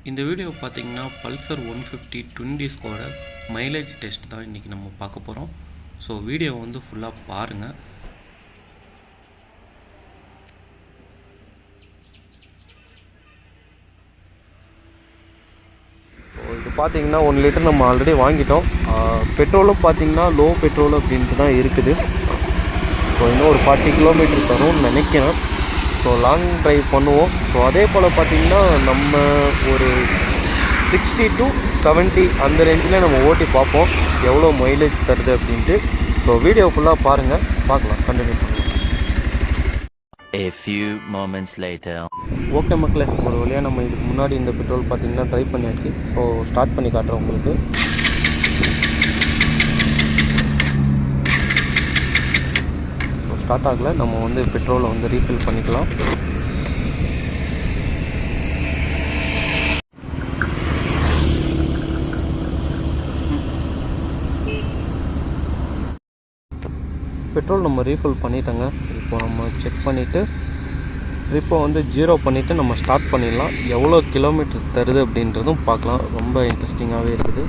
இந்த வீடியோ பார்த்தீங்கன்னா Pulsar 150 twin டிஸ்கோட mileage test தான் இன்றைக்கி நம்ம பார்க்க போகிறோம். ஸோ வீடியோ வந்து ஃபுல்லாக பாருங்கள். இது பார்த்தீங்கன்னா 1 லிட்டர் நம்ம ஆல்ரெடி வாங்கிட்டோம். பெட்ரோலும் பார்த்தீங்கன்னா லோ பெட்ரோல் அப்படின்ட்டு தான் இருக்குது. ஸோ இன்னும் ஒரு 40 கிலோமீட்டர் தரும்னு நினைக்கிறேன். ஸோ லாங் ட்ரைவ் பண்ணுவோம். ஸோ அதே போல் பார்த்திங்கன்னா நம்ம ஒரு 60 to 70 அந்த ரேஞ்சில் நம்ம ஓட்டி பார்ப்போம் எவ்வளோ மைலேஜ் தருது அப்படின்ட்டு. ஸோ வீடியோ ஃபுல்லாக பாருங்கள், பார்க்கலாம், கண்டினியூ பண்ணுவோம். A few moments later. Okay மக்களே, ஒரு வழியாக நம்ம இதுக்கு முன்னாடி இந்த பெட்ரோல் பார்த்திங்கன்னா ட்ரை பண்ணியாச்சு. ஸோ ஸ்டார்ட் பண்ணி காட்டுறேன் உங்களுக்கு. ஸ்டார்ட் ஆகலை, நம்ம வந்து பெட்ரோலை வந்து ரீஃபில் பண்ணிக்கலாம். பெட்ரோல் நம்ம ரீஃபில் பண்ணிட்டோங்க. இப்போ நம்ம செக் பண்ணிவிட்டு ட்ரிப்பை வந்து 0 பண்ணிவிட்டு நம்ம ஸ்டார்ட் பண்ணிடலாம். எவ்வளோ கிலோமீட்டர் தருது அப்படின்றதும் பார்க்கலாம். ரொம்ப இன்ட்ரெஸ்டிங்காகவே இருக்குது.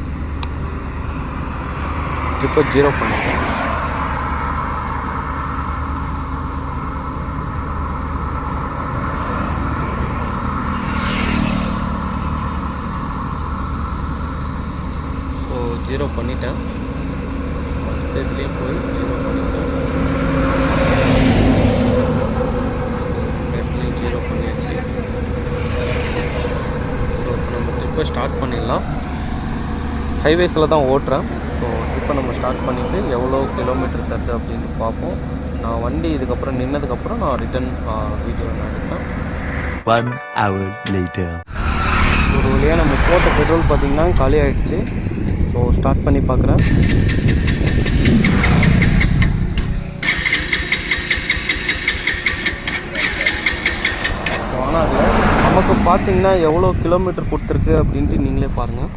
ட்ரிப்பை 0 பண்ணிட்டேன். ஸோ 0 பண்ணிட்டேன். மற்றதுலேயே போய் 0 பண்ணிட்டேன். இடத்துலையும் 0 பண்ணியாச்சு. ஸோ இப்போ நம்ம ட்ரிப்பை ஸ்டார்ட் பண்ணிடலாம். ஹைவேஸில் தான் ஓட்டுறேன். ஸோ ட்ரிப்பை நம்ம ஸ்டார்ட் பண்ணிவிட்டு எவ்வளோ கிலோமீட்டர் தருது அப்படின்னு பார்ப்போம். நான் வண்டி இதுக்கப்புறம் நின்னதுக்கப்புறம் நான் ரிட்டன் வீடியோ நான் எடுப்பேன். 1 hour later. ஒரு வழியாக நம்ம போட்ட பெட்ரோல் பார்த்திங்கன்னா காலி ஆகிடுச்சு. ஸோ ஸ்டார்ட் பண்ணி பார்க்குறேன். ஸோ ஆனால் அதில் நமக்கு பார்த்திங்கன்னா எவ்வளோ கிலோமீட்டர் கொடுத்துருக்கு அப்படின்ட்டு நீங்களே பாருங்கள்.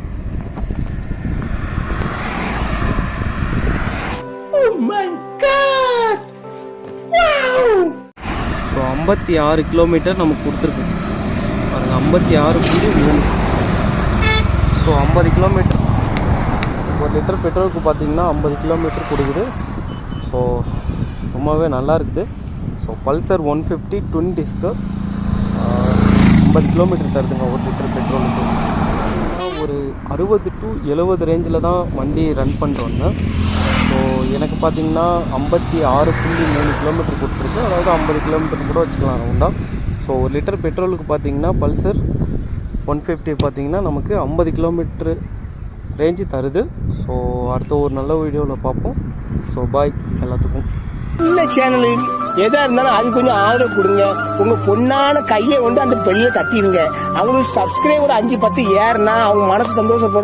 ஸோ 56 கிலோமீட்டர் நமக்கு கொடுத்துருக்கு பாருங்கள். 56.3. ஸோ 50 கிலோமீட்டர், 1 லிட்டர் பெட்ரோலுக்கு பார்த்திங்கன்னா 50 கிலோமீட்டர் கொடுக்குது. ஸோ ரொம்பவே நல்லா இருக்குது. ஸோ பல்சர் 150 ட்வின் டிஸ்க்கு 50 கிலோமீட்டர் தருதுங்க 1 லிட்டர் பெட்ரோலுக்கு. ஒரு 60 to 70 ரேஞ்சில் தான் வண்டி ரன் பண்ணிட்டு வந்தேன். ஸோ எனக்கு பார்த்திங்கன்னா 56.3 கிலோமீட்டர் கொடுத்துருக்கு. அதாவது 50 கிலோமீட்டர் கூட வச்சுக்கலாம் ரவுண்டாக. ஸோ 1 லிட்டர் பெட்ரோலுக்கு பார்த்திங்கன்னா பல்சர் 150 பார்த்திங்கன்னா நமக்கு 50 கிலோமீட்டர் ரேஞ்சு தருது. ஸோ அடுத்த ஒரு நல்ல வீடியோவில் பார்ப்போம். ஸோ பாய் எல்லாத்துக்கும். இந்த சேனலில் எதா இருந்தாலும் அது கொஞ்சம் ஆதரவு கொடுங்க. உங்க பொண்ணான கையை வந்து அந்த பெல்ல தட்டிடுங்க. அவங்களுக்கு சப்ஸ்கிரைபர் 5-10 ஏறுனா அவங்க மனசு சந்தோஷப்படும்.